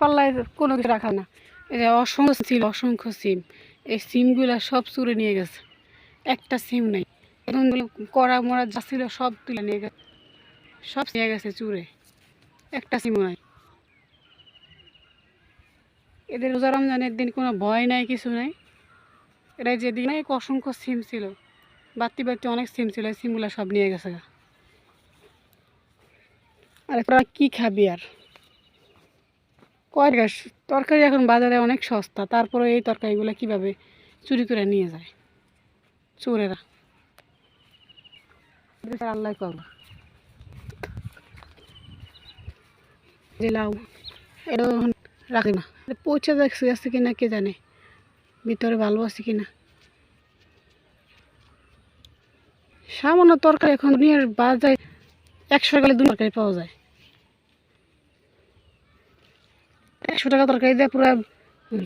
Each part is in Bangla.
পাল্লায় কোনো কিছু রাখা না। এই যে অসংখ্য সিম, এই সিমগুলো সব চুরে নিয়ে গেছে, একটা সিম নেই। এখন কড়া মোড়া যা ছিল সব তুলে নিয়ে গেছে, সব নিয়ে গেছে চুরে, একটা সিমও নাই। এদের রোজা রমজানের দিন কোনো ভয় নাই, কিছু নাই। এরা যেদিন অসংখ্য সিম ছিল, বাড়তি অনেক সিম ছিল, সিমগুলো সব নিয়ে গেছে। আর তোরা কী খাবি আর? কয় টাকা তরকারি এখন বাজারে অনেক সস্তা, তারপরে এই তরকারিগুলো কীভাবে চুরি করে নিয়ে যায় চোরেরা? আল্লাহ করবো। যে লাউ এটা রাখে না, পচে যাচ্ছে কিনা কে জানে, ভিতরে ভালো আছে কিনা। সামান্য তরকারি এখন দুনিয়ার বাজারে 100 টাকা 2 তরকারি পাওয়া যায়। 100 টাকা তরকারি দিয়ে পুরো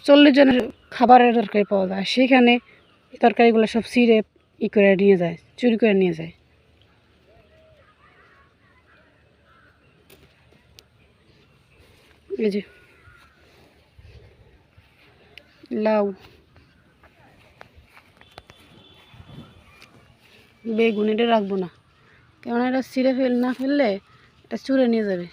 40 জনের খাবারের তরকারি পাওয়া যায়। সেখানে তরকারিগুলো সব ছিঁড়ে করে নিয়ে যায়, চুরি করে নিয়ে যায়। এই যে লাউ, বেগুন এটা রাখবো না, কেননা এটা ছিঁড়ে না ফেললে এটা চুরে নিয়ে যাবে।